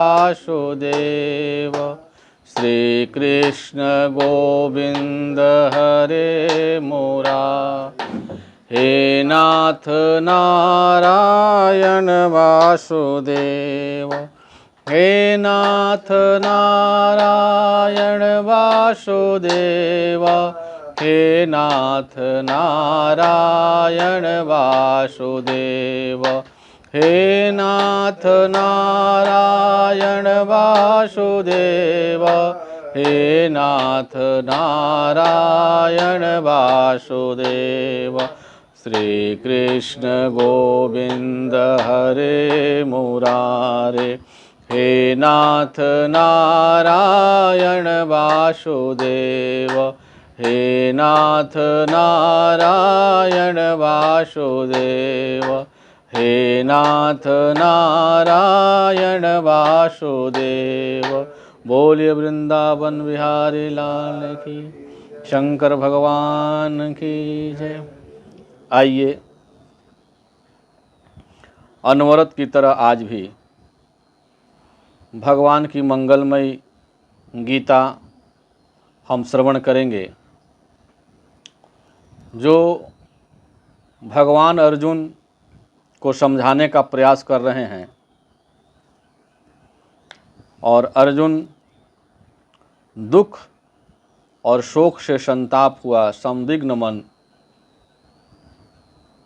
वासुदेव श्री कृष्ण गोविंद हरे मुरारे। हे नाथ नारायण वासुदेव, हे नाथ नारायण वासुदेव, हे नाथ नारायण वासुदेव, हे नाथ नारायण वासुदेव, हे नाथ नारायण वासुदेव। श्री कृष्ण गोविंद हरे मुरारे। हे नाथ नारायण वासुदेव, हे नाथ नारायण वासुदेव, हे नाथ नारायण वासुदेव। बोलिए वृंदावन बिहारी लाल की, शंकर भगवान की जय। आइए अनवरत की तरह आज भी भगवान की मंगलमयी गीता हम श्रवण करेंगे, जो भगवान अर्जुन को समझाने का प्रयास कर रहे हैं। और अर्जुन दुख और शोक से संताप हुआ संदिग्ध मन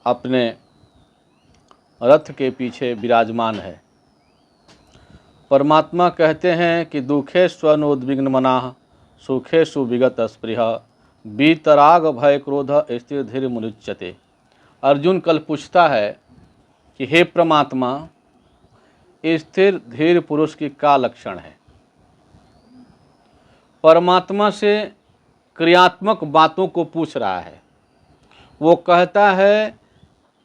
अपने रथ के पीछे विराजमान है। परमात्मा कहते हैं कि दुखे स्वनुद्विग्न मनाः सुखेषु विगत स्पृह वीतराग भय क्रोध स्थिर धीर मुनिच्यते। अर्जुन कल पूछता है कि हे परमात्मा, स्थिर धीर पुरुष की क्या लक्षण है। परमात्मा से क्रियात्मक बातों को पूछ रहा है। वो कहता है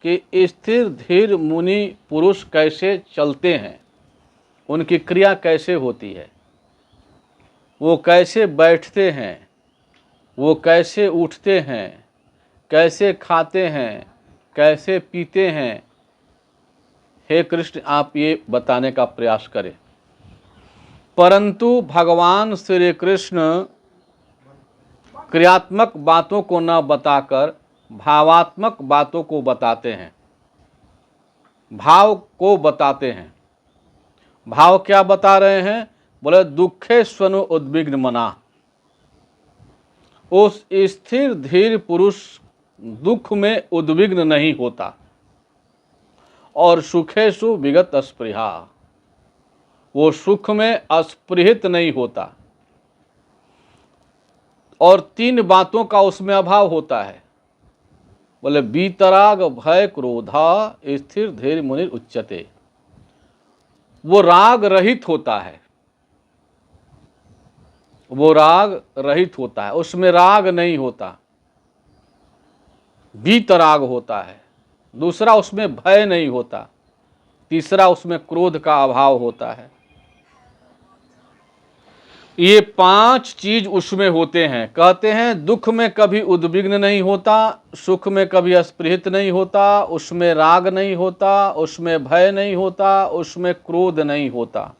कि स्थिर धीर मुनि पुरुष कैसे चलते हैं, उनकी क्रिया कैसे होती है, वो कैसे बैठते हैं, वो कैसे उठते हैं, कैसे खाते हैं, कैसे पीते हैं। हे कृष्ण, आप ये बताने का प्रयास करें। परंतु भगवान श्री कृष्ण क्रियात्मक बातों को न बताकर भावात्मक बातों को बताते हैं, भाव को बताते हैं। भाव क्या बता रहे हैं? बोले दुखे स्वनु उद्विग्न मना। उस स्थिर धीर पुरुष दुख में उद्विग्न नहीं होता और सुखेषु विगत अस्पृहा, वो सुख में अस्पृहित नहीं होता। और तीन बातों का उसमें अभाव होता है। बोले वीतराग भय क्रोधा स्थिर धीर मुनि उच्यते। वो राग रहित होता है, वो राग रहित होता है, उसमें राग नहीं होता, वीतराग होता है। दूसरा, उसमें भय नहीं होता। तीसरा, उसमें क्रोध का अभाव होता है। ये पांच चीज उसमें होते हैं। कहते हैं दुख में कभी उद्विग्न नहीं होता, सुख में कभी अस्पृहित नहीं होता, उसमें राग नहीं होता, उसमें भय नहीं होता, उसमें क्रोध नहीं होता।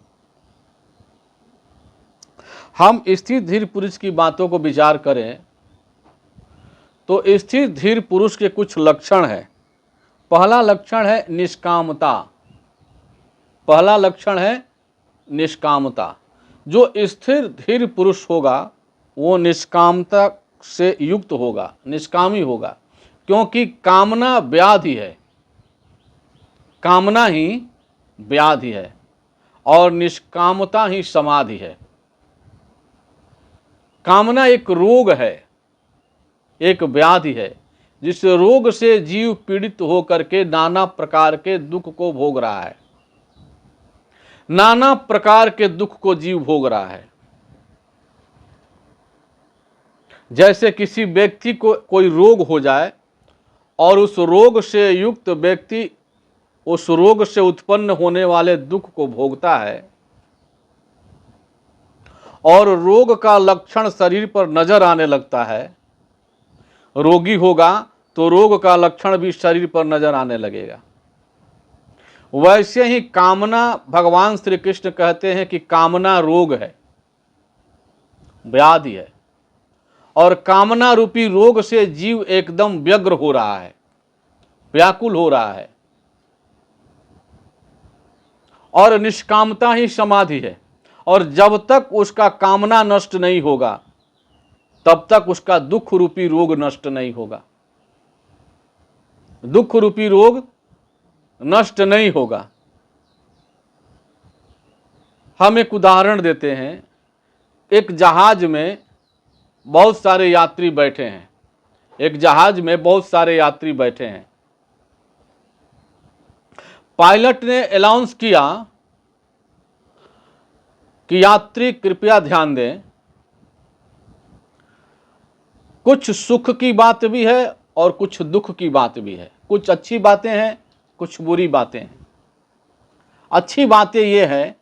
हम स्थिर धीर पुरुष की बातों को विचार करें तो स्थिर धीर पुरुष के कुछ लक्षण है। पहला लक्षण है निष्कामता। पहला लक्षण है निष्कामता। जो स्थिर धीर पुरुष होगा वो निष्कामता से युक्त होगा, निष्कामी होगा, क्योंकि कामना व्याधि है। कामना ही व्याधि है और निष्कामता ही समाधि है। कामना एक रोग है, एक व्याधि है, जिस रोग से जीव पीड़ित होकर के नाना प्रकार के दुख को भोग रहा है। नाना प्रकार के दुख को जीव भोग रहा है। जैसे किसी व्यक्ति को कोई रोग हो जाए और उस रोग से युक्त व्यक्ति उस रोग से उत्पन्न होने वाले दुख को भोगता है और रोग का लक्षण शरीर पर नजर आने लगता है। रोगी होगा तो रोग का लक्षण भी शरीर पर नजर आने लगेगा। वैसे ही कामना, भगवान श्री कृष्ण कहते हैं कि कामना रोग है, व्याधि है, और कामना रूपी रोग से जीव एकदम व्यग्र हो रहा है, व्याकुल हो रहा है। और निष्कामता ही समाधि है, और जब तक उसका कामना नष्ट नहीं होगा तब तक उसका दुख रूपी रोग नष्ट नहीं होगा, दुख रूपी रोग नष्ट नहीं होगा। हम एक उदाहरण देते हैं। एक जहाज में बहुत सारे यात्री बैठे हैं, एक जहाज में बहुत सारे यात्री बैठे हैं। पायलट ने अनाउंस किया कि यात्री कृपया ध्यान दें, कुछ सुख की बात भी है और कुछ दुख की बात भी है, कुछ अच्छी बातें हैं, कुछ बुरी बातें हैं। अच्छी बातें ये है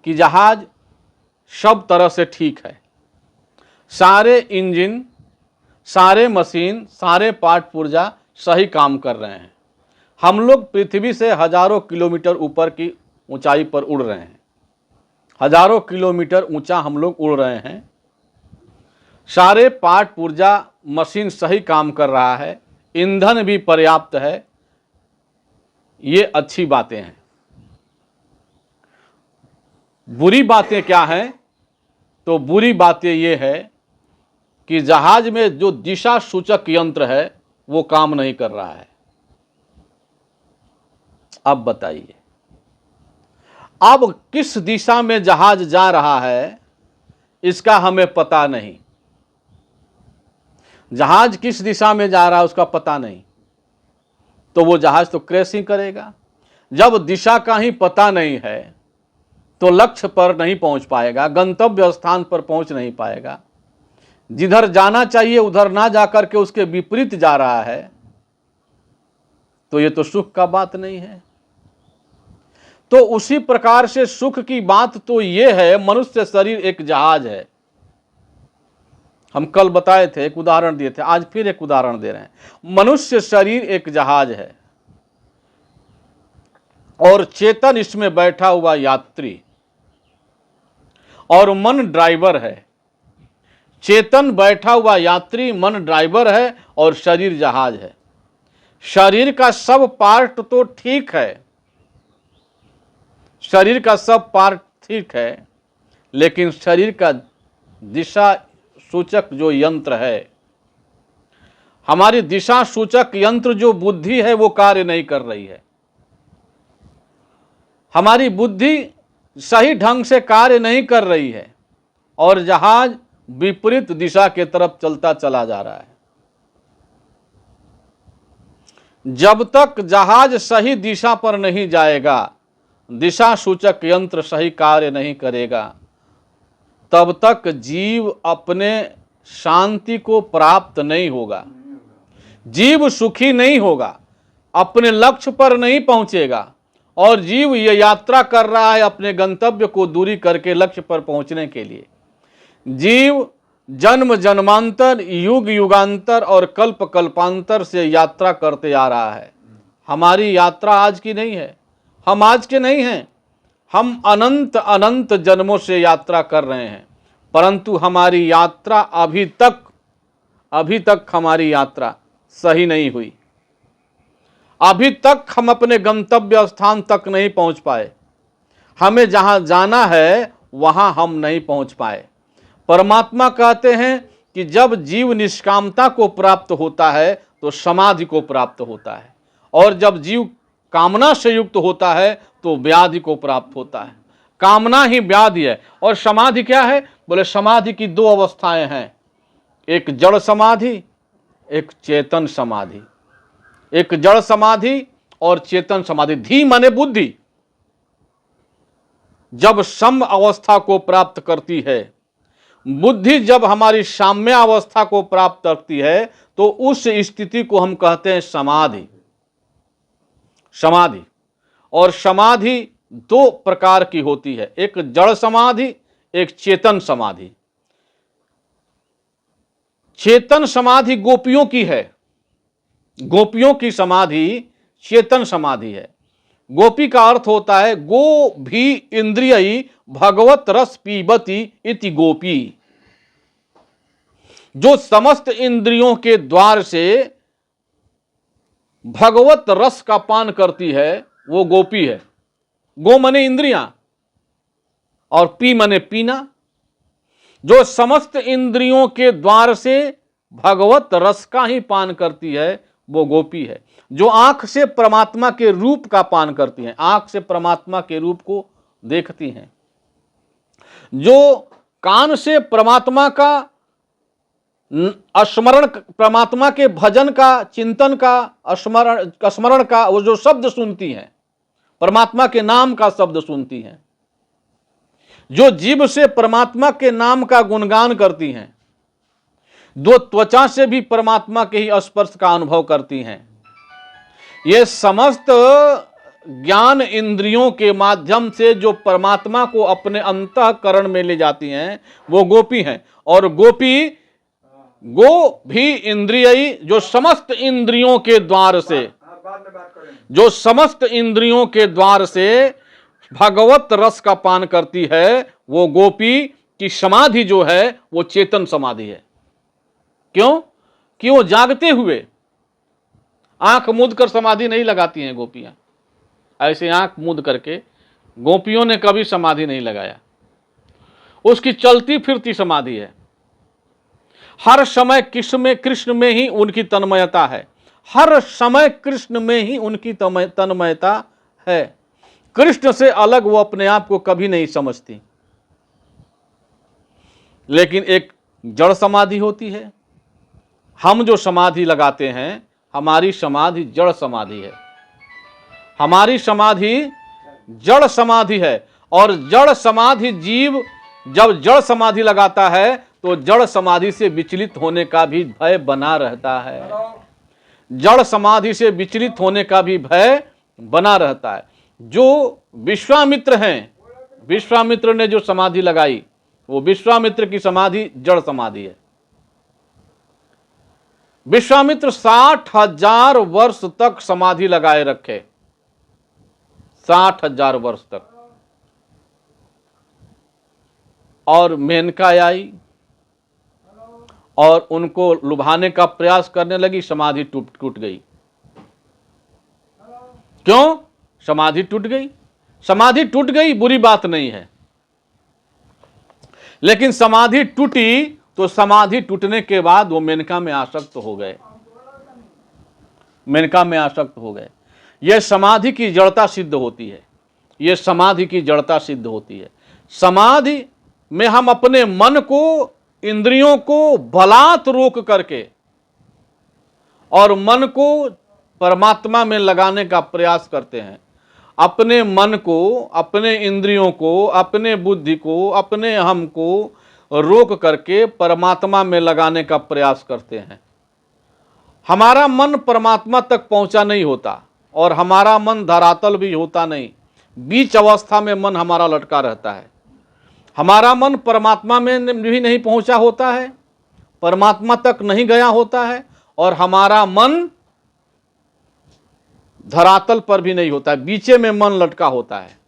कि जहाज सब तरह से ठीक है, सारे इंजन, सारे मशीन, सारे पार्ट पुर्जा सही काम कर रहे हैं। हम लोग पृथ्वी से हजारों किलोमीटर ऊपर की ऊंचाई पर उड़ रहे हैं, हजारों किलोमीटर ऊंचा हम लोग उड़ रहे हैं। सारे पार्ट पुर्जा मशीन सही काम कर रहा है, ईंधन भी पर्याप्त है। ये अच्छी बातें हैं। बुरी बातें क्या हैं? तो बुरी बातें ये है कि जहाज में जो दिशा सूचक यंत्र है वो काम नहीं कर रहा है। अब बताइए, अब किस दिशा में जहाज जा रहा है इसका हमें पता नहीं। जहाज किस दिशा में जा रहा है उसका पता नहीं, तो वो जहाज तो क्रैश ही करेगा। जब दिशा का ही पता नहीं है तो लक्ष्य पर नहीं पहुंच पाएगा, गंतव्य स्थान पर पहुंच नहीं पाएगा। जिधर जाना चाहिए उधर ना जाकर के उसके विपरीत जा रहा है, तो ये तो सुख का बात नहीं है। तो उसी प्रकार से सुख की बात तो ये है, मनुष्य शरीर एक जहाज है। हम कल बताए थे, एक उदाहरण दिए थे, आज फिर एक उदाहरण दे रहे हैं। मनुष्य शरीर एक जहाज है और चेतन इसमें बैठा हुआ यात्री, और मन ड्राइवर है। चेतन बैठा हुआ यात्री, मन ड्राइवर है और शरीर जहाज है। शरीर का सब पार्ट तो ठीक है, शरीर का सब पार्ट ठीक है, लेकिन शरीर का दिशा सूचक जो यंत्र है, हमारी दिशा सूचक यंत्र जो बुद्धि है वो कार्य नहीं कर रही है। हमारी बुद्धि सही ढंग से कार्य नहीं कर रही है और जहाज विपरीत दिशा की तरफ चलता चला जा रहा है। जब तक जहाज सही दिशा पर नहीं जाएगा, दिशा सूचक यंत्र सही कार्य नहीं करेगा, तब तक जीव अपने शांति को प्राप्त नहीं होगा, जीव सुखी नहीं होगा, अपने लक्ष्य पर नहीं पहुंचेगा। और जीव ये यात्रा कर रहा है अपने गंतव्य को दूरी करके लक्ष्य पर पहुंचने के लिए। जीव जन्म जन्मांतर, युग युगांतर और कल्प कल्पांतर से यात्रा करते आ रहा है। हमारी यात्रा आज की नहीं है, हम आज के नहीं हैं, हम अनंत अनंत जन्मों से यात्रा कर रहे हैं। परंतु हमारी यात्रा अभी तक हमारी यात्रा सही नहीं हुई। अभी तक हम अपने गंतव्य स्थान तक नहीं पहुंच पाए। हमें जहां जाना है वहां हम नहीं पहुंच पाए। परमात्मा कहते हैं कि जब जीव निष्कामता को प्राप्त होता है तो समाधि को प्राप्त होता है, और जब जीव कामना से युक्त होता है तो व्याधि को प्राप्त होता है। कामना ही व्याधि है। और समाधि क्या है? बोले समाधि की दो अवस्थाएं हैं, एक जड़ समाधि, एक चेतन समाधि। एक जड़ समाधि और चेतन समाधि। धी माने बुद्धि जब सम अवस्था को प्राप्त करती है, बुद्धि जब हमारी साम्य अवस्था को प्राप्त करती है, तो उस स्थिति को हम कहते हैं समाधि। समाधि और समाधि दो प्रकार की होती है, एक जड़ समाधि, एक चेतन समाधि। चेतन समाधि गोपियों की है, गोपियों की समाधि चेतन समाधि है। गोपी का अर्थ होता है गो भी इंद्रिय भगवत रस पीबती इति गोपी। जो समस्त इंद्रियों के द्वार से भगवत रस का पान करती है वो गोपी है। गो मने इंद्रियां और पी मने पीना। जो समस्त इंद्रियों के द्वार से भगवत रस का ही पान करती है वो गोपी है। जो आंख से परमात्मा के रूप का पान करती हैं, आंख से परमात्मा के रूप को देखती हैं। जो कान से परमात्मा का स्मरण, परमात्मा के भजन का, चिंतन का, स्मरण का वो जो शब्द सुनती हैं, परमात्मा के नाम का शब्द सुनती हैं। जो जीभ से परमात्मा के नाम का गुणगान करती हैं, जो त्वचा से भी परमात्मा के ही स्पर्श का अनुभव करती हैं, ये समस्त ज्ञान इंद्रियों के माध्यम से जो परमात्मा को अपने अंतःकरण में ले जाती हैं वो गोपी हैं। और गोपी गो भी इंद्रिय, जो समस्त इंद्रियों के द्वार से, जो समस्त इंद्रियों के द्वार से भगवत रस का पान करती है वो गोपी की समाधि जो है वो चेतन समाधि है। क्यों? कि वो जागते हुए आंख मूंद कर समाधि नहीं लगाती हैं गोपियां। ऐसे आंख मूंद करके गोपियों ने कभी समाधि नहीं लगाया। उसकी चलती फिरती समाधि है। हर समय कृष्ण में ही उनकी तन्मयता है। हर समय कृष्ण में ही उनकी तन्मयता है। कृष्ण से अलग वो अपने आप को कभी नहीं समझती। लेकिन एक जड़ समाधि होती है। हम जो समाधि लगाते हैं, हमारी समाधि जड़ समाधि है। हमारी समाधि जड़ समाधि है। और जड़ समाधि जीव जब जड़ समाधि लगाता है तो जड़ समाधि से विचलित होने का भी भय बना रहता है। जड़ समाधि से विचलित होने का भी भय बना रहता है। जो विश्वामित्र हैं, विश्वामित्र ने जो समाधि लगाई वो विश्वामित्र की समाधि जड़ समाधि है। विश्वामित्र 60,000 वर्ष तक समाधि लगाए रखे, 60,000 वर्ष तक। और मेनका आई और उनको लुभाने का प्रयास करने लगी, समाधि टूट गई। क्यों? समाधि टूट गई। समाधि टूट गई बुरी बात नहीं है, लेकिन समाधि टूटी तो समाधि टूटने के बाद वो मेनका में आसक्त हो गए। मेनका में आसक्त हो गए। यह समाधि की जड़ता सिद्ध होती है। यह समाधि की जड़ता सिद्ध होती है। समाधि में हम अपने मन को, इंद्रियों को बलात् रोक करके और मन को परमात्मा में लगाने का प्रयास करते हैं। अपने मन को, अपने इंद्रियों को, अपने बुद्धि को, अपने हम को रोक करके परमात्मा में लगाने का प्रयास करते हैं। हमारा मन परमात्मा तक पहुंचा नहीं होता और हमारा मन धरातल भी होता नहीं। बीच अवस्था में मन हमारा लटका रहता है। हमारा मन परमात्मा में भी नहीं पहुंचा होता है, परमात्मा तक नहीं गया होता है, और हमारा मन धरातल पर भी नहीं होता है, बीचे में मन लटका होता है।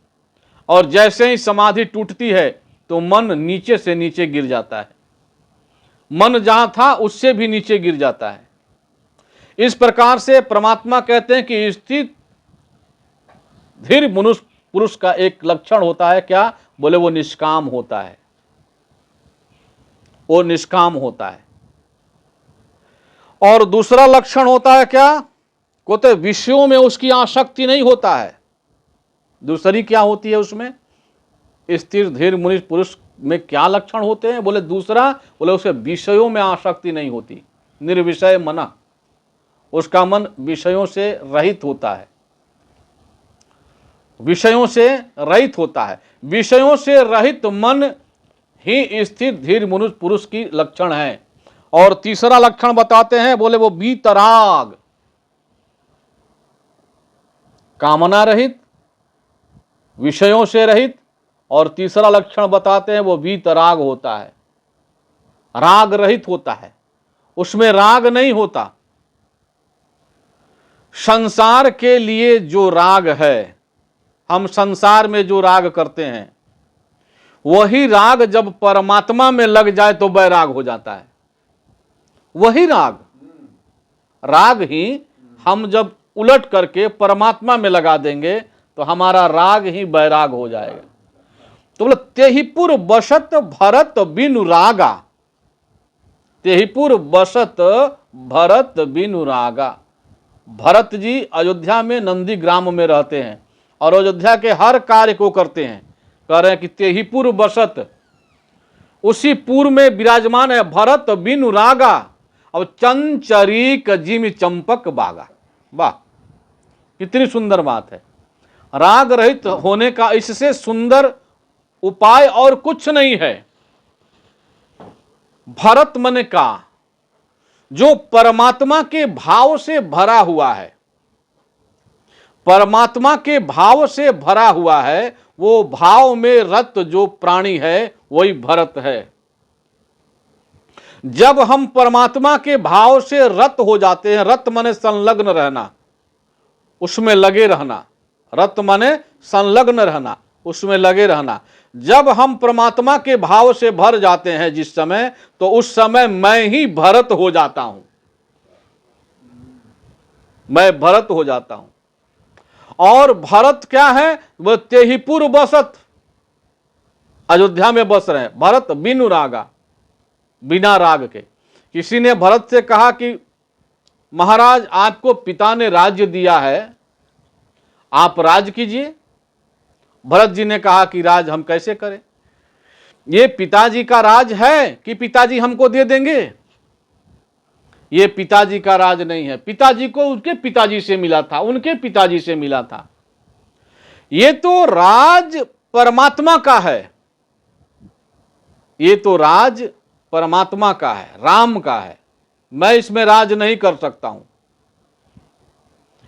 और जैसे ही समाधि टूटती है तो मन नीचे से नीचे गिर जाता है। मन जहां था उससे भी नीचे गिर जाता है। इस प्रकार से परमात्मा कहते हैं कि स्थित धीर मनुष्य पुरुष का एक लक्षण होता है। क्या? बोले वो निष्काम होता है। वो निष्काम होता है। और दूसरा लक्षण होता है क्या? कहते विषयों में उसकी आसक्ति नहीं होता है। दूसरी क्या होती है उसमें? स्थिर धीर मुनि पुरुष में क्या लक्षण होते हैं? बोले दूसरा, बोले उसे विषयों में आसक्ति नहीं होती। निर्विषय मना, उसका मन विषयों से रहित होता है। विषयों से रहित होता है। विषयों से रहित मन ही स्थिर धीर मनुष्य पुरुष की लक्षण है। और तीसरा लक्षण बताते हैं, बोले वो वीतराग, कामना रहित, विषयों से रहित। और तीसरा लक्षण बताते हैं वो वीतराग होता है, राग रहित होता है, उसमें राग नहीं होता। संसार के लिए जो राग है हम संसार में जो राग करते हैं, वही राग जब परमात्मा में लग जाए तो वैराग हो जाता है। वही राग ही हम जब उलट करके परमात्मा में लगा देंगे तो हमारा राग ही वैराग हो जाएगा। तो बोले तेहिपुर बसत भरत बिनु रागा, तेहिपुर बसत भरत बिनु रागा। भरत जी अयोध्या में नंदी ग्राम में रहते हैं और अयोध्या के हर कार्य को करते हैं। कह रहे हैं कि तेहिपुर बसत, उसी पुर में विराजमान है भरत बिनु रागा। अब चंचरीक जिमि चंपक बागा। वाह, कितनी सुंदर बात है। राग रहित होने का इससे सुंदर उपाय और कुछ नहीं है। भरत मन का जो परमात्मा के भाव से भरा हुआ है, परमात्मा के भाव से भरा हुआ है, वो भाव में रत जो प्राणी है वही भरत है। जब हम परमात्मा के भाव से रत हो जाते हैं, रत माने संलग्न रहना, उसमें लगे रहना, रत माने संलग्न रहना, उसमें लगे रहना। जब हम परमात्मा के भाव से भर जाते हैं जिस समय, तो उस समय मैं ही भरत हो जाता हूं, मैं भरत हो जाता हूं। और भरत क्या है? वह तेहिपुर बसत, अयोध्या में बस रहे हैं। भरत बिनु रागा, बिना राग के। किसी ने भरत से कहा कि महाराज आपको पिता ने राज्य दिया है, आप राज कीजिए। भरत जी ने कहा कि राज हम कैसे करें? ये पिताजी का राज है कि पिताजी हमको दे देंगे? ये पिताजी का राज नहीं है, पिताजी को उनके पिताजी से मिला था, उनके पिताजी से मिला था। ये तो राज परमात्मा का है, ये तो राज परमात्मा का है, राम का है। मैं इसमें राज नहीं कर सकता हूं,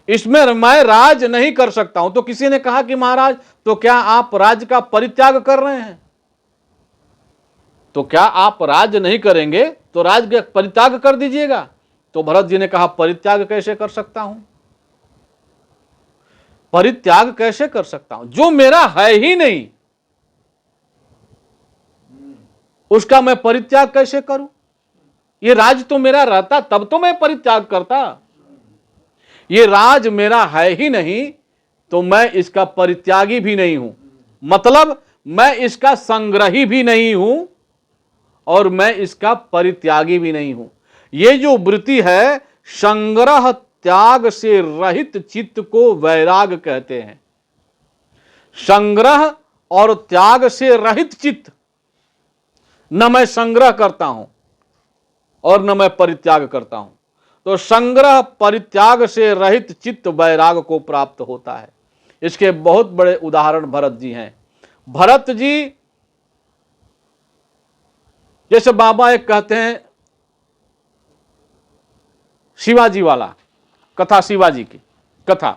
इसमें मैं राज नहीं कर सकता हूं। तो किसी ने कहा कि महाराज तो क्या आप राज का परित्याग कर रहे हैं? तो क्या आप राज नहीं करेंगे तो राज का परित्याग कर दीजिएगा? तो भरत जी ने कहा परित्याग कैसे कर सकता हूं, परित्याग कैसे कर सकता हूं? जो मेरा है ही नहीं उसका मैं परित्याग कैसे करूं? ये राज तो मेरा रहता तब तो मैं परित्याग करता। ये राज मेरा है ही नहीं तो मैं इसका परित्यागी भी नहीं हूं, मतलब मैं इसका संग्रही भी नहीं हूं और मैं इसका परित्यागी भी नहीं हूं। ये जो वृत्ति है, संग्रह त्याग से रहित चित्त को वैराग कहते हैं। संग्रह और त्याग से रहित चित्त, न मैं संग्रह करता हूं और न मैं परित्याग करता हूं। तो संग्रह परित्याग से रहित चित्त वैराग को प्राप्त होता है। इसके बहुत बड़े उदाहरण भरत जी हैं। भरत जी जैसे बाबा एक कहते हैं शिवाजी वाला कथा, शिवाजी की कथा,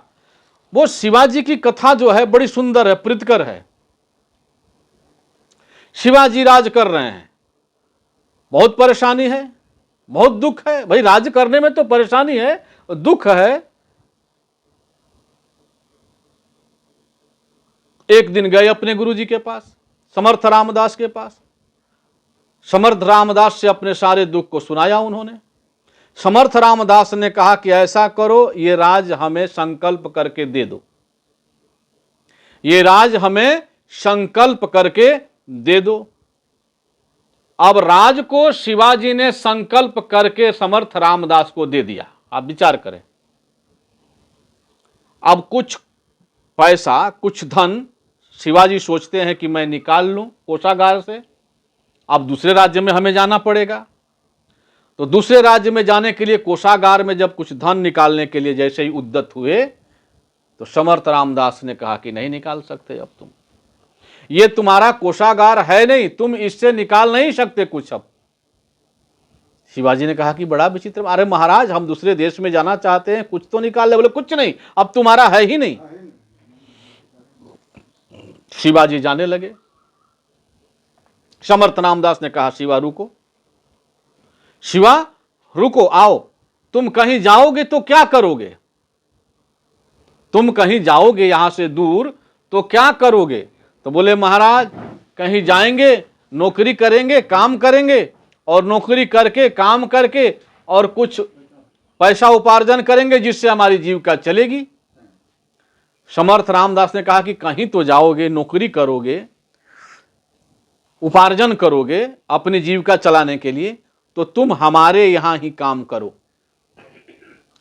वो शिवाजी की कथा जो है बड़ी सुंदर है, प्रीतिकर है। शिवाजी राज कर रहे हैं, बहुत परेशानी है, बहुत दुख है। भाई राज करने में तो परेशानी है, दुख है। एक दिन गए अपने गुरुजी के पास, समर्थ रामदास के पास। समर्थ रामदास से अपने सारे दुख को सुनाया उन्होंने। समर्थ रामदास ने कहा कि ऐसा करो, ये राज हमें संकल्प करके दे दो, ये राज हमें संकल्प करके दे दो। अब राज को शिवाजी ने संकल्प करके समर्थ रामदास को दे दिया। आप विचार करें, अब कुछ पैसा, कुछ धन शिवाजी सोचते हैं कि मैं निकाल लूं कोषागार से। अब दूसरे राज्य में हमें जाना पड़ेगा, तो दूसरे राज्य में जाने के लिए कोषागार में जब कुछ धन निकालने के लिए जैसे ही उद्यत हुए, तो समर्थ रामदास ने कहा कि नहीं निकाल सकते, अब तुम, ये तुम्हारा कोषागार है नहीं, तुम इससे निकाल नहीं सकते कुछ। अब शिवाजी ने कहा कि बड़ा विचित्र, अरे महाराज हम दूसरे देश में जाना चाहते हैं, कुछ तो निकाल ले। बोले कुछ नहीं, अब तुम्हारा है ही नहीं। शिवाजी जाने लगे। समर्थ रामदास ने कहा शिवा रुको, शिवा रुको, आओ। तुम कहीं जाओगे तो क्या करोगे? तुम कहीं जाओगे यहां से दूर तो क्या करोगे? तो बोले महाराज कहीं जाएंगे, नौकरी करेंगे, काम करेंगे, और नौकरी करके काम करके और कुछ पैसा उपार्जन करेंगे जिससे हमारी जीविका चलेगी। समर्थ रामदास ने कहा कि कहीं तो जाओगे, नौकरी करोगे, उपार्जन करोगे अपनी जीविका चलाने के लिए, तो तुम हमारे यहां ही काम करो,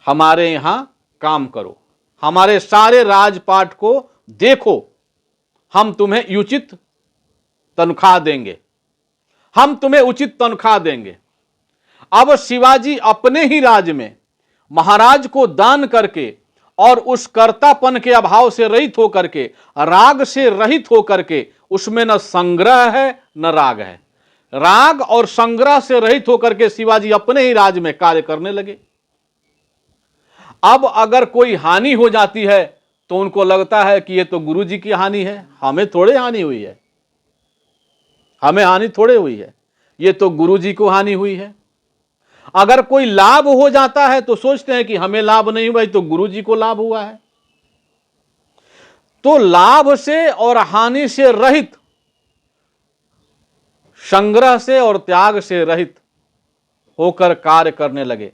हमारे यहां काम करो, हमारे सारे राजपाट को देखो, हम तुम्हें उचित तनख्वाह देंगे, हम तुम्हें उचित तनख्वाह देंगे। अब शिवाजी अपने ही राज्य में महाराज को दान करके और उस कर्तापन के अभाव से रहित होकर के, राग से रहित होकर के, उसमें न संग्रह है न राग है, राग और संग्रह से रहित होकर के शिवाजी अपने ही राज्य में कार्य करने लगे। अब अगर कोई हानि हो जाती है तो उनको लगता है कि ये तो गुरु जी की हानि है, हमें थोड़े हानि हुई है, हमें हानि थोड़े हुई है, ये तो गुरु जी को हानि हुई है। अगर कोई लाभ हो जाता है तो सोचते हैं कि हमें लाभ नहीं हुआ, तो गुरु जी को लाभ हुआ है। तो लाभ से और हानि से रहित, संग्रह से और त्याग से रहित होकर कार्य करने लगे,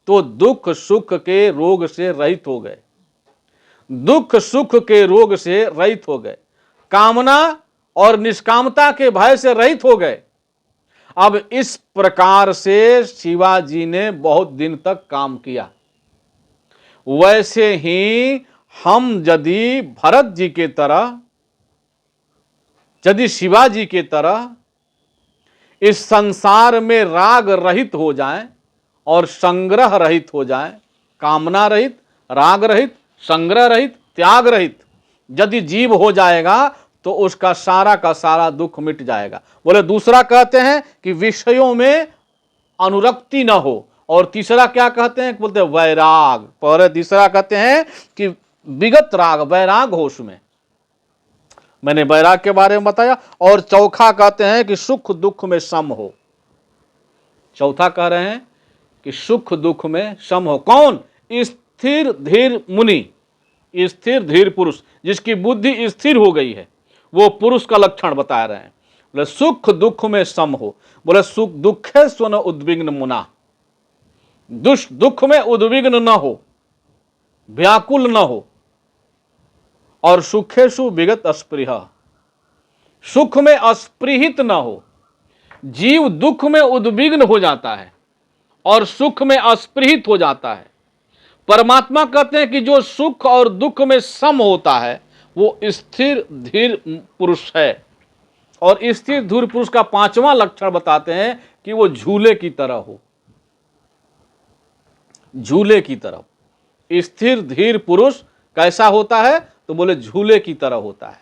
तो दुख सुख के रोग से रहित हो गए, दुख सुख के रोग से रहित हो गए, कामना और निष्कामता के भय से रहित हो गए। अब इस प्रकार से शिवाजी ने बहुत दिन तक काम किया। वैसे ही हम यदि भरत जी के तरह, यदि शिवाजी के तरह इस संसार में राग रहित हो जाएं और संग्रह रहित हो जाएं, कामना रहित, राग रहित, संग्रह रहित, त्याग रहित यदि जीव हो जाएगा तो उसका सारा का सारा दुख मिट जाएगा। बोले दूसरा कहते हैं कि विषयों में अनुरक्ति न हो, और तीसरा क्या कहते हैं? बोलते हैं वैराग। पर तीसरा कहते हैं कि विगत राग, वैराग हो उसमें, मैंने वैराग के बारे में बताया। और चौथा कहते हैं कि सुख दुख में सम हो। चौथा कह रहे हैं कि सुख दुख में सम हो। कौन? स्थिर धीर मुनि, स्थिर धीर पुरुष, जिसकी बुद्धि स्थिर हो गई है, वो पुरुष का लक्षण बता रहे हैं। बोले सुख दुख में सम हो। बोले सुख दुखे स्वन उद्विग्न मुना, दुख में उद्विग्न न हो, व्याकुल न हो, और सुखेषु विगत अस्पृह, सुख में अस्पृहित न हो। जीव दुख में उद्विग्न हो जाता है और सुख में अस्पृहित हो जाता है। परमात्मा कहते हैं कि जो सुख और दुख में सम होता है वो स्थिर धीर पुरुष है। और स्थिर धीर पुरुष का पांचवा लक्षण बताते हैं कि वो झूले की तरह हो, झूले की तरह। स्थिर धीर पुरुष कैसा होता है? तो बोले झूले की तरह होता है।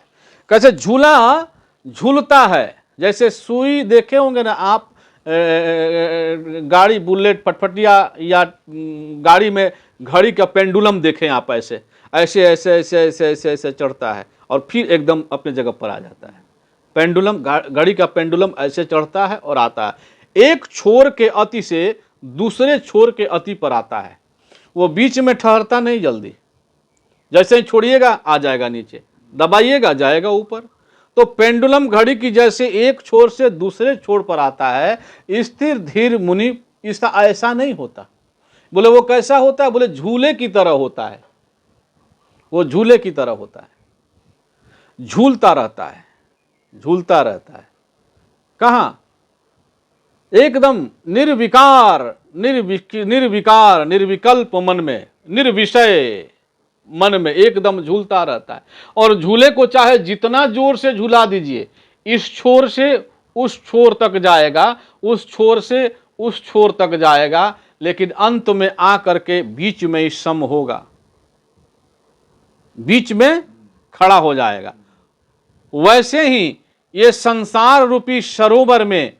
कैसे? झूला झूलता है, जैसे सुई देखे होंगे ना आप, गाड़ी बुलेट फटफटिया या गाड़ी में घड़ी का पेंडुलम देखें आप, ऐसे ऐसे ऐसे ऐसे ऐसे ऐसे ऐसे चढ़ता है और फिर एकदम अपने जगह पर आ जाता है। पेंडुलम, घड़ी का पेंडुलम ऐसे चढ़ता है और आता है, एक छोर के अति से दूसरे छोर के अति पर आता है, वो बीच में ठहरता नहीं जल्दी, जैसे ही छोड़िएगा आ जाएगा नीचे, दबाइएगा जाएगा ऊपर। तो पेंडुलम घड़ी की जैसे एक छोर से दूसरे छोर पर आता है, स्थिर धीर मुनि इसका ऐसा नहीं होता। बोले वो कैसा होता है? बोले झूले की तरह होता है, वो झूले की तरह होता है, झूलता रहता है, झूलता रहता है। कहां? एकदम निर्विकार, निर्विकार निर्विकल्प मन में, निर्विषय मन में एकदम झूलता रहता है। और झूले को चाहे जितना जोर से झूला दीजिए, इस छोर से उस छोर तक जाएगा, उस छोर से उस छोर तक जाएगा, लेकिन अंत में आकर के बीच में ही सम होगा, बीच में खड़ा हो जाएगा। वैसे ही ये संसार रूपी सरोवर में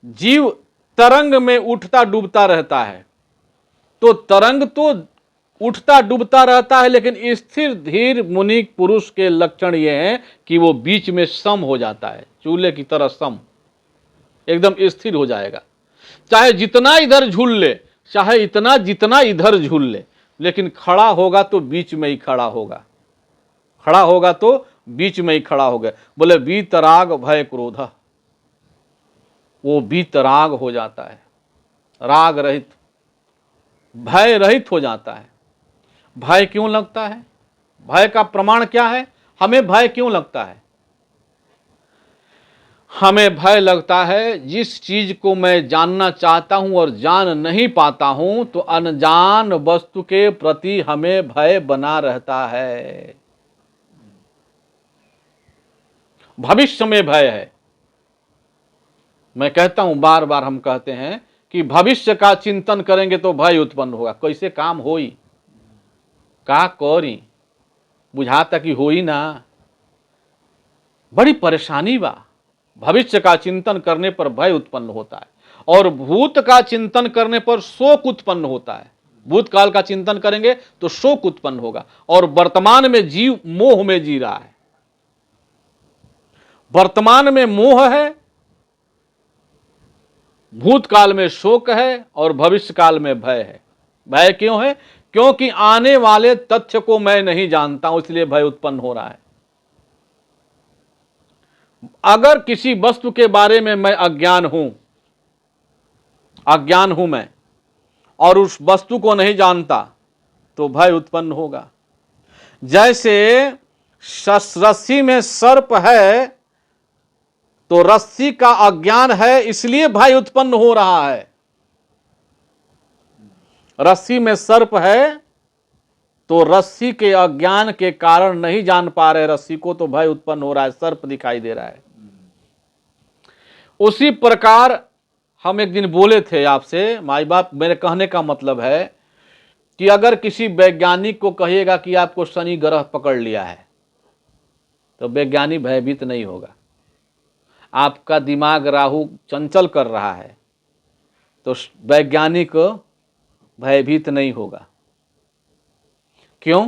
जीव तरंग में उठता डूबता रहता है। तो तरंग तो उठता डूबता रहता है, लेकिन स्थिर धीर मुनि पुरुष के लक्षण ये हैं कि वो बीच में सम हो जाता है, चूल्हे की तरह सम, एकदम स्थिर हो जाएगा। चाहे जितना इधर झूल ले, चाहे इतना जितना इधर झूल ले, लेकिन खड़ा होगा तो बीच में ही खड़ा होगा, खड़ा होगा तो बीच में ही खड़ा हो गया। बोले वीतराग भय क्रोध, वो वीतराग हो जाता है, राग रहित, भय रहित हो जाता है। भय क्यों लगता है? भय का प्रमाण क्या है? हमें भय क्यों लगता है? हमें भय लगता है जिस चीज को मैं जानना चाहता हूं और जान नहीं पाता हूं, तो अनजान वस्तु के प्रति हमें भय बना रहता है। भविष्य में भय है। मैं कहता हूं, बार बार हम कहते हैं कि भविष्य का चिंतन करेंगे तो भय उत्पन्न होगा। कैसे काम होई, का करी, बुझाता कि होई ना, बड़ी परेशानी बा। भविष्य का चिंतन करने पर भय उत्पन्न होता है, और भूत का चिंतन करने पर शोक उत्पन्न होता है। भूतकाल का चिंतन करेंगे तो शोक उत्पन्न होगा, और वर्तमान में जीव मोह में जी रहा है। वर्तमान में मोह है, भूतकाल में शोक है, और भविष्य काल में भय है। भय क्यों है? क्योंकि आने वाले तथ्य को मैं नहीं जानता हूं, इसलिए भय उत्पन्न हो रहा है। अगर किसी वस्तु के बारे में मैं अज्ञान हूं मैं, और उस वस्तु को नहीं जानता, तो भय उत्पन्न होगा। जैसे रस्सी में सर्प है, तो रस्सी का अज्ञान है, इसलिए भय उत्पन्न हो रहा है। रस्सी में सर्प है, तो रस्सी के अज्ञान के कारण नहीं जान पा रहे रस्सी को, तो भय उत्पन्न हो रहा है, सर्प दिखाई दे रहा है। उसी प्रकार हम एक दिन बोले थे आपसे, माई बाप, मेरे कहने का मतलब है कि अगर किसी वैज्ञानिक को कहिएगा कि आपको शनि ग्रह पकड़ लिया है, तो वैज्ञानिक भयभीत नहीं होगा। आपका दिमाग राहु चंचल कर रहा है, तो वैज्ञानिक भयभीत नहीं होगा। क्यों?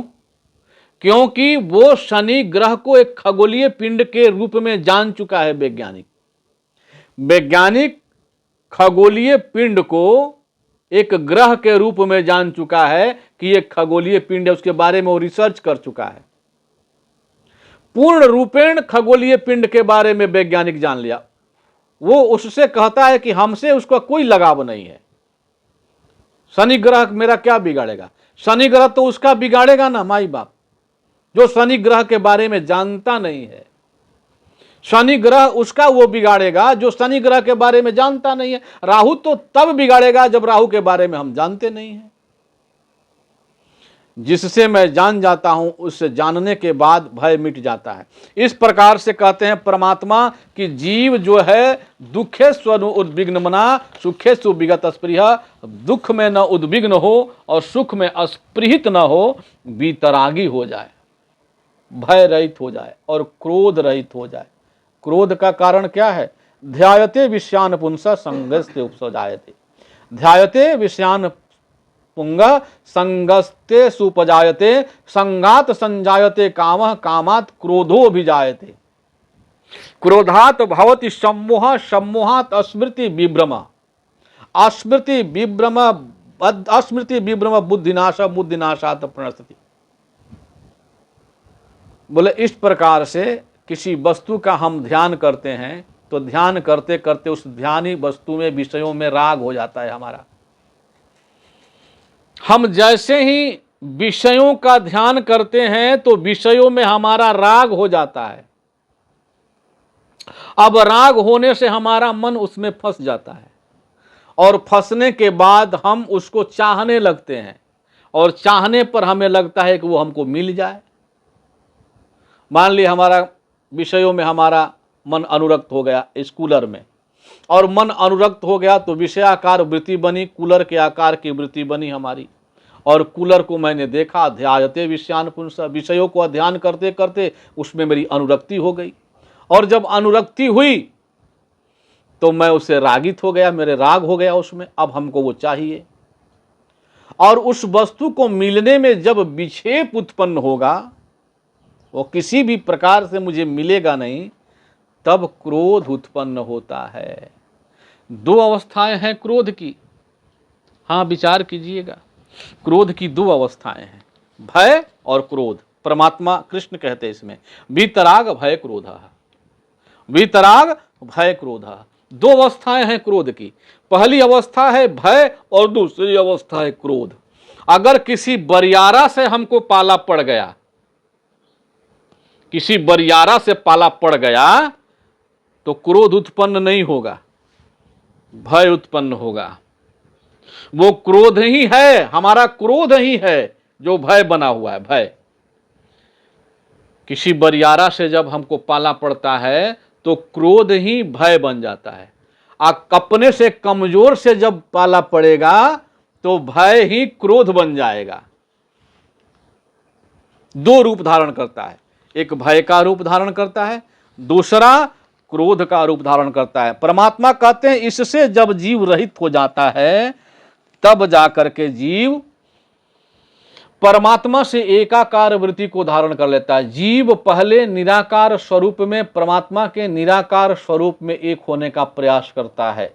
क्योंकि वो शनि ग्रह को एक खगोलीय पिंड के रूप में जान चुका है। वैज्ञानिक खगोलीय पिंड को एक ग्रह के रूप में जान चुका है कि एक खगोलीय पिंड है, उसके बारे में वो रिसर्च कर चुका है। पूर्ण रूपेण खगोलीय पिंड के बारे में वैज्ञानिक जान लिया। वो उससे कहता है कि हमसे उसका कोई लगाव नहीं है। शनि ग्रह मेरा क्या बिगाड़ेगा? शनि ग्रह तो उसका बिगाड़ेगा ना माई बाप, जो शनि ग्रह के बारे में जानता नहीं है। शनि ग्रह उसका वो बिगाड़ेगा जो शनि ग्रह के बारे में जानता नहीं है। राहु तो तब बिगाड़ेगा जब राहु के बारे में हम जानते नहीं हैं। जिससे मैं जान जाता हूं, उससे जानने के बाद भय मिट जाता है। इस प्रकार से कहते हैं परमात्मा कि जीव जो है दुखे स्वनु उद्विग्न मना, सुखे सुविगत स्पृह, दुख में न उद्विग्न हो और सुख में अस्पृहित न हो, वीतरागी हो जाए, भय रहित हो जाए और क्रोध रहित हो जाए। क्रोध का कारण क्या है? ध्यायते विषयान पुंसा संगस्ते उपसजायते। ध्यायते विषयान पुंग संगस्ते सुपजायते, संगात संजायते कामः, कामात् क्रोधो अभिजायते। क्रोधात भवति सम्मोह, सम्मोहात अस्मृति विभ्रम, अस्मृति विभ्रम बुद्धिनाश, बुद्धिनाशात प्रणश्यति। बोले इस प्रकार से किसी वस्तु का हम ध्यान करते हैं, तो ध्यान करते करते उस ध्यानी वस्तु में, विषयों में राग हो जाता है हमारा। हम जैसे ही विषयों का ध्यान करते हैं तो विषयों में हमारा राग हो जाता है। अब राग होने से हमारा मन उसमें फंस जाता है, और फंसने के बाद हम उसको चाहने लगते हैं, और चाहने पर हमें लगता है कि वो हमको मिल जाए। मान ली हमारा विषयों में हमारा मन अनुरक्त हो गया इस कूलर में, और मन अनुरक्त हो गया तो विषयाकार वृत्ति बनी, कूलर के आकार की वृत्ति बनी हमारी, और कूलर को मैंने देखा। ध्यायते विषयान पुंसा, विषयों को ध्यान करते करते उसमें मेरी अनुरक्ति हो गई, और जब अनुरक्ति हुई तो मैं उससे रागित हो गया, मेरे राग हो गया उसमें। अब हमको वो चाहिए, और उस वस्तु को मिलने में जब विक्षेप उत्पन्न होगा, वो किसी भी प्रकार से मुझे मिलेगा नहीं, तब क्रोध उत्पन्न होता है। दो अवस्थाएं हैं क्रोध की। हाँ, विचार कीजिएगा, क्रोध की दो अवस्थाएं हैं, भय और क्रोध। परमात्मा कृष्ण कहते हैं इसमें, वीतराग भय क्रोध। वीतराग भय क्रोध, दो अवस्थाएं हैं क्रोध की। पहली अवस्था है भय और दूसरी अवस्था है क्रोध। अगर किसी बरियारा से हमको पाला पड़ गया, किसी बरियारा से पाला पड़ गया, तो क्रोध उत्पन्न नहीं होगा, भय उत्पन्न होगा। वो क्रोध ही है, हमारा क्रोध ही है जो भय बना हुआ है, भय। किसी बरियारा से जब हमको पाला पड़ता है तो क्रोध ही भय बन जाता है। अपने से कमजोर से जब पाला पड़ेगा तो भय ही क्रोध बन जाएगा। दो रूप धारण करता है, एक भय का रूप धारण करता है, दूसरा क्रोध का रूप धारण करता है। परमात्मा कहते हैं इससे जब जीव रहित हो जाता है तब जाकर के जीव परमात्मा से एकाकार वृत्ति को धारण कर लेता है। जीव पहले निराकार स्वरूप में, परमात्मा के निराकार स्वरूप में एक होने का प्रयास करता है।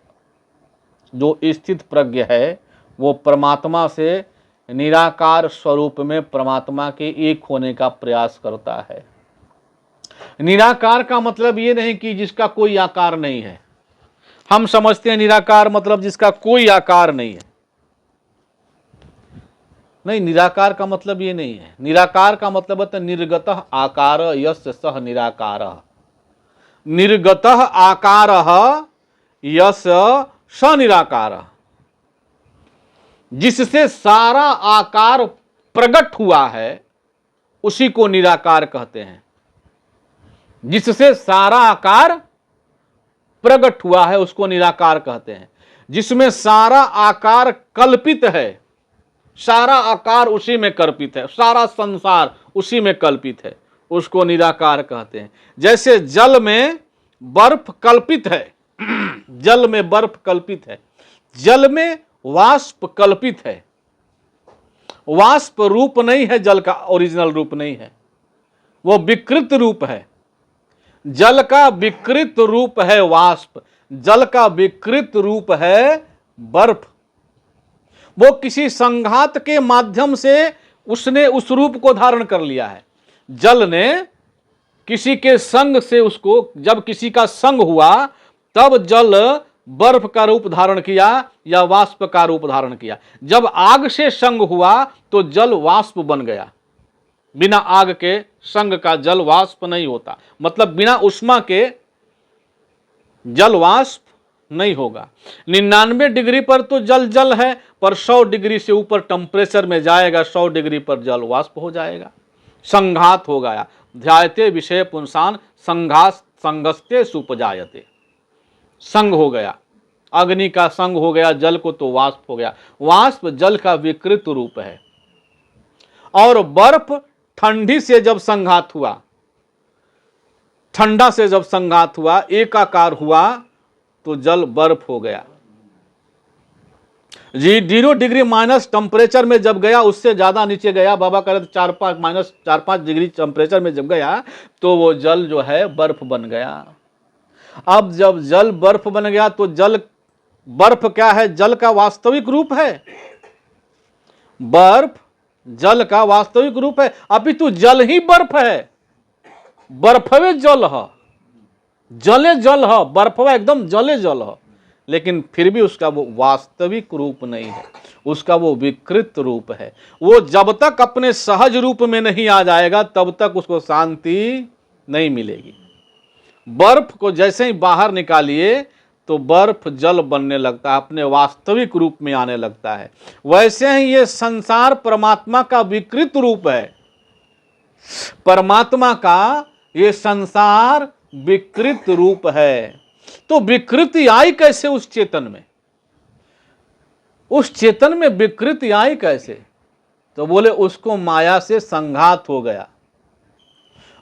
जो स्थित प्रज्ञ है वो परमात्मा से निराकार स्वरूप में परमात्मा के एक होने का प्रयास करता है। निराकार का मतलब ये नहीं कि जिसका कोई आकार नहीं है। हम समझते हैं निराकार मतलब जिसका कोई आकार नहीं है। नहीं, निराकार का मतलब ये नहीं है। निराकार का मतलब है निर्गतः आकार यस्य सह निराकारः। निर्गतः आकारः यस्य स निराकारः। जिससे सारा आकार प्रकट हुआ है उसी को निराकार कहते हैं। जिससे सारा आकार प्रकट हुआ है उसको निराकार कहते हैं। जिसमें सारा आकार कल्पित है, सारा आकार उसी में कल्पित है, सारा संसार उसी में कल्पित है, उसको निराकार कहते हैं। जैसे जल में बर्फ कल्पित है, जल में बर्फ कल्पित है, जल में वाष्प कल्पित है। वाष्प रूप नहीं है, जल का ओरिजिनल रूप नहीं है, वो विकृत रूप है। जल का विकृत रूप है वाष्प, जल का विकृत रूप है बर्फ। वो किसी संघात के माध्यम से उसने उस रूप को धारण कर लिया है। जल ने किसी के संग से उसको, जब किसी का संग हुआ तब जल बर्फ का रूप धारण किया या वाष्प का रूप धारण किया। जब आग से संग हुआ तो जल वाष्प बन गया। बिना आग के संग का जल वाष्प नहीं होता, मतलब बिना उष्मा के जल वाष्प नहीं होगा। 99 डिग्री पर तो जल जल है, पर 100 डिग्री से ऊपर टेम्परेचर में जाएगा, 100 डिग्री पर जल वाष्प हो जाएगा। संघात हो गया। ध्यायते विषय पुंसान संघात संगस्ते सुपजायते। संग हो गया, अग्नि का संग हो गया जल को तो वाष्प हो गया। वाष्प जल का विकृत रूप है। और बर्फ ठंडी से जब संघात हुआ, ठंडा से जब संघात हुआ, एकाकार हुआ तो जल बर्फ हो गया। 0 डिग्री माइनस टेम्परेचर में जब गया, उससे ज्यादा नीचे गया, बाबा कह रहे 4-5 डिग्री टेम्परेचर में जब गया तो वो जल जो है बर्फ बन गया। अब जब जल बर्फ बन गया तो जल, बर्फ क्या है? जल का वास्तविक रूप है। बर्फ जल का वास्तविक रूप है, अपितु जल ही बर्फ है। बर्फवे जल है, जले जल है, बर्फवा एकदम जले जल है, लेकिन फिर भी उसका वो वास्तविक रूप नहीं है, उसका वो विकृत रूप है। वो जब तक अपने सहज रूप में नहीं आ जाएगा तब तक उसको शांति नहीं मिलेगी। बर्फ को जैसे ही बाहर निकालिए तो बर्फ जल बनने लगता है, अपने वास्तविक रूप में आने लगता है। वैसे ही ये संसार परमात्मा का विकृत रूप है। परमात्मा का ये संसार विकृत रूप है। तो विकृति आई कैसे उस चेतन में? उस चेतन में विकृति आई कैसे? तो बोले उसको माया से संघात हो गया,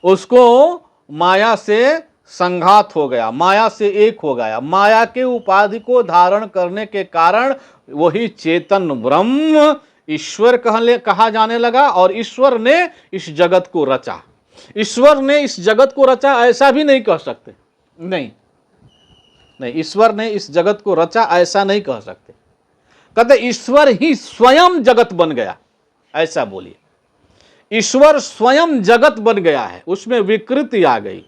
उसको माया से संघात हो गया, माया से एक हो गया। माया के उपाधि को धारण करने के कारण वही चेतन ब्रह्म ईश्वर कहा जाने लगा। और ईश्वर ने इस जगत को रचा। ईश्वर ने इस जगत को रचा ऐसा भी नहीं कह सकते, नहीं नहीं, ईश्वर ने इस जगत को रचा ऐसा नहीं कह सकते। कहते ईश्वर ही स्वयं जगत बन गया, ऐसा बोलिए। ईश्वर स्वयं जगत बन गया है, उसमें विकृति आ गई।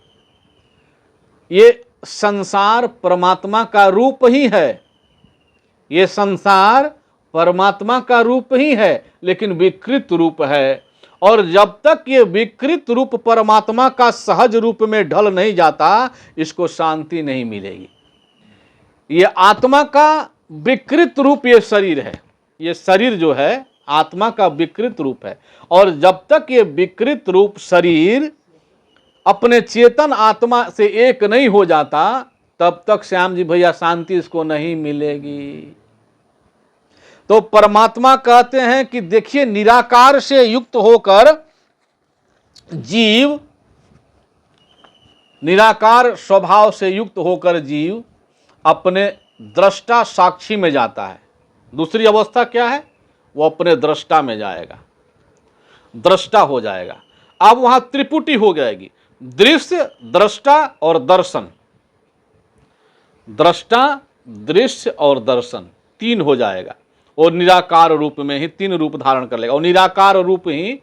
ये संसार परमात्मा का रूप ही है, ये संसार परमात्मा का रूप ही है, लेकिन विकृत रूप है। और जब तक ये विकृत रूप परमात्मा का सहज रूप में ढल नहीं जाता, इसको शांति नहीं मिलेगी। ये आत्मा का विकृत रूप ये शरीर है, ये शरीर जो है आत्मा का विकृत रूप है। और जब तक ये विकृत रूप शरीर अपने चेतन आत्मा से एक नहीं हो जाता, तब तक श्याम जी भैया शांति इसको नहीं मिलेगी। तो परमात्मा कहते हैं कि देखिए, निराकार से युक्त होकर जीव, निराकार स्वभाव से युक्त होकर जीव अपने दृष्टा साक्षी में जाता है। दूसरी अवस्था क्या है? वो अपने दृष्टा में जाएगा, दृष्टा हो जाएगा। अब वहां त्रिपुटी हो जाएगी, दृश्य, दृष्टा और दर्शन। दृष्टा, दृश्य और दर्शन तीन हो जाएगा। और निराकार रूप में ही तीन रूप धारण कर लेगा, और निराकार रूप ही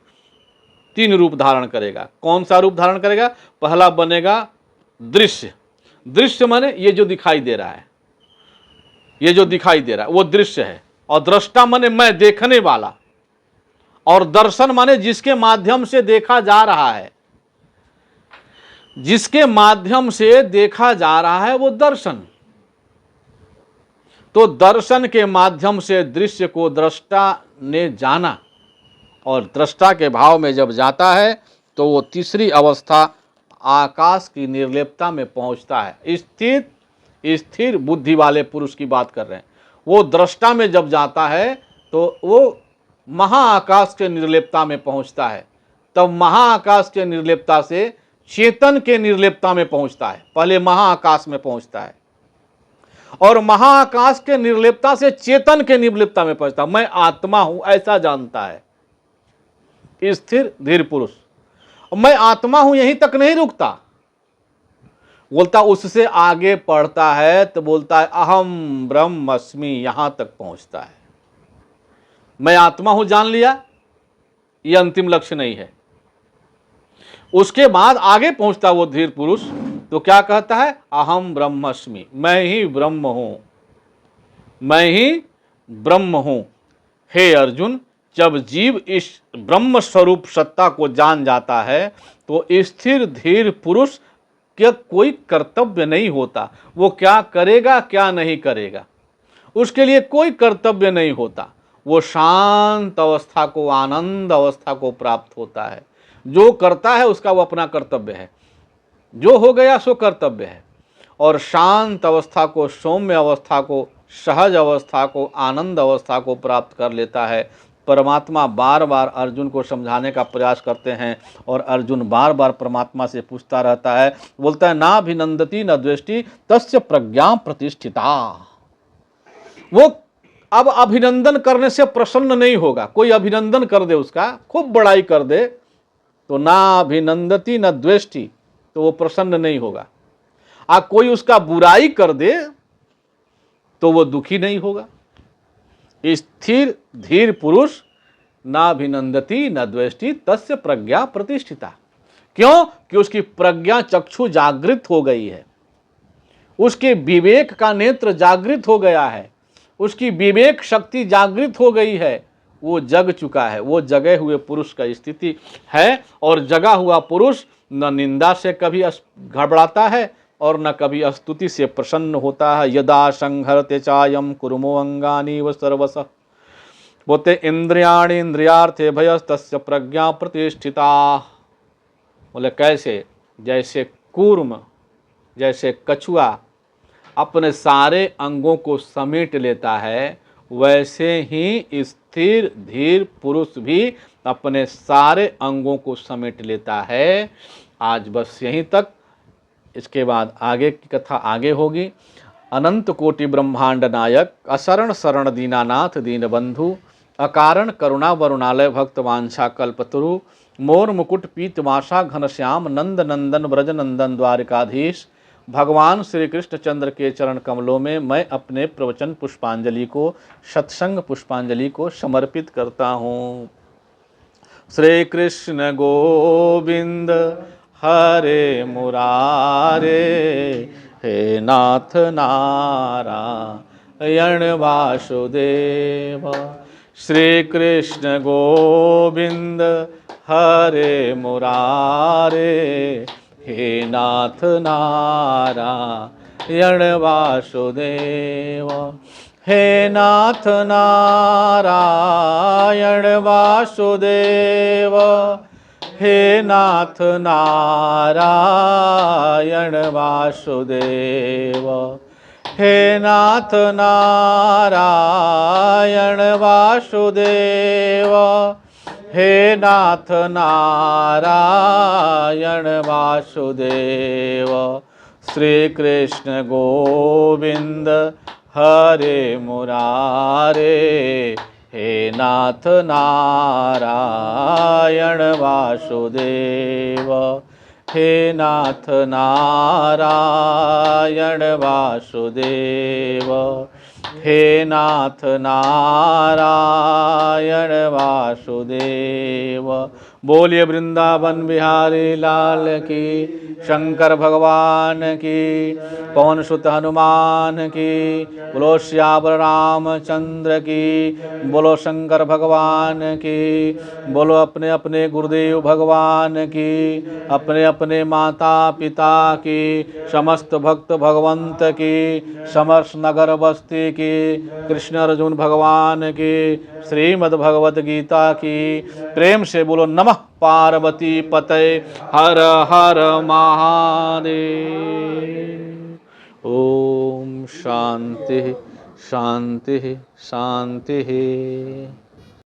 तीन रूप धारण करेगा। कौन सा रूप धारण करेगा? पहला बनेगा दृश्य। दृश्य माने ये जो दिखाई दे रहा है, ये जो दिखाई दे रहा है वो दृश्य है। और दृष्टा माने मैं देखने वाला, और दर्शन माने जिसके माध्यम से देखा जा रहा है, जिसके माध्यम से देखा जा रहा है वो दर्शन। तो दर्शन के माध्यम से दृश्य को दृष्टा ने जाना, और दृष्टा के भाव में जब जाता है तो वो तीसरी अवस्था आकाश की निर्लेपता में पहुंचता है। स्थिर बुद्धि वाले पुरुष की बात कर रहे हैं। वो दृष्टा में जब जाता है तो वो महाआकाश के निर्लेपता में पहुंचता है। तब महाआकाश के निर्लेपता से चेतन के निर्लेपता में पहुंचता है। पहले महाआकाश में पहुंचता है, और महाआकाश के निर्लेपता से चेतन के निर्लेपता में पहुंचता। मैं आत्मा हूं ऐसा जानता है स्थिर धीर पुरुष। मैं आत्मा हूं यहीं तक नहीं रुकता, बोलता उससे आगे पढ़ता है तो बोलता है अहम ब्रह्मस्मि, यहां तक पहुंचता है। मैं आत्मा हूं जान लिया, यह अंतिम लक्ष्य नहीं है। उसके बाद आगे पहुंचता वो धीर पुरुष तो क्या कहता है? अहम ब्रह्मस्मि, मैं ही ब्रह्म हूं, मैं ही ब्रह्म हूं। हे अर्जुन, जब जीव इस ब्रह्म स्वरूप सत्ता को जान जाता है तो स्थिर धीर पुरुष के कोई कर्तव्य नहीं होता। वो क्या करेगा क्या नहीं करेगा, उसके लिए कोई कर्तव्य नहीं होता। वो शांत अवस्था को, आनंद अवस्था को प्राप्त होता है। जो करता है उसका वो अपना कर्तव्य है, जो हो गया सो कर्तव्य है। और शांत अवस्था को, सौम्य अवस्था को, सहज अवस्था को, आनंद अवस्था को प्राप्त कर लेता है। परमात्मा बार बार अर्जुन को समझाने का प्रयास करते हैं, और अर्जुन बार बार परमात्मा से पूछता रहता है। बोलता है ना अभिनंदती न द्वेष्टि तस्य प्रज्ञा प्रतिष्ठिता। वो अब अभिनंदन करने से प्रसन्न नहीं होगा। कोई अभिनंदन कर दे, उसका खूब बड़ाई कर दे, तो ना अभिनंदती न द्वेष्टि, तो वो प्रसन्न नहीं होगा। कोई उसका बुराई कर दे तो वो दुखी नहीं होगा। स्थिर धीर पुरुष ना अभिनंदती न द्वेष्टि तस्य प्रज्ञा प्रतिष्ठिता। क्यों? कि उसकी प्रज्ञा चक्षु जागृत हो गई है, उसके विवेक का नेत्र जागृत हो गया है, उसकी विवेक शक्ति जागृत हो गई है। वो जग चुका है। वो जगे हुए पुरुष का स्थिति है। और जगा हुआ पुरुष न निंदा से कभी घबराता है और न कभी स्तुति से प्रसन्न होता है। यदा संहरते चायम कुरुमो अंगानि व सर्वस, बोलते इंद्रियाणि इंद्रियार्थे भयस्तस्य प्रज्ञा प्रतिष्ठिता। बोले कैसे? जैसे कूर्म, जैसे कछुआ अपने सारे अंगों को समेट लेता है, वैसे ही स्थिर धीर पुरुष भी अपने सारे अंगों को समेट लेता है। आज बस यहीं तक। इसके बाद आगे की कथा आगे होगी। अनंत कोटि ब्रह्मांड नायक, अशरण शरण दीनानाथ दीनबंधु, अकारण करुणा वरुणालय भक्त वांछा कल्पतरु, मोर मुकुट पीतमाशा घनश्याम नंद नंदन ब्रज नंदन द्वारिकाधीश, भगवान श्री कृष्ण चंद्र के चरण कमलों में मैं अपने प्रवचन पुष्पांजलि को, सत्संग पुष्पांजलि को समर्पित करता हूँ। श्री कृष्ण गोविंद हरे मुरारे, हे नाथ नारायण वासुदेव। श्री कृष्ण गोविंद हरे मुरारे, हे नाथ नारायण वासुदेव। हे नाथ नारायण वासुदेव, हे नाथ नारायण वासुदेव। हे नाथ नारायण वासुदेव, हे नाथ नारायण वासुदेव। श्री कृष्ण गोविंद हरे मुरारे, हे नाथ नारायण वासुदेव। हे नाथ नारायण वासुदेव, हे नाथ नारायण वासुदेव। बोलिए वृंदावन बिहारी लाल की, शंकर भगवान की, पवन सुत हनुमान की, बोलो श्यावर रामचंद्र की, बोलो शंकर भगवान की, बोलो अपने अपने गुरुदेव भगवान की, अपने अपने माता पिता की, समस्त भक्त भगवंत की, समस्त नगर बस्ती की, कृष्ण अर्जुन भगवान की, श्रीमद् भगवत गीता की। प्रेम से बोलो नमः पार्वती पतये हर हर महादेव। ओम शांति शांति शांति।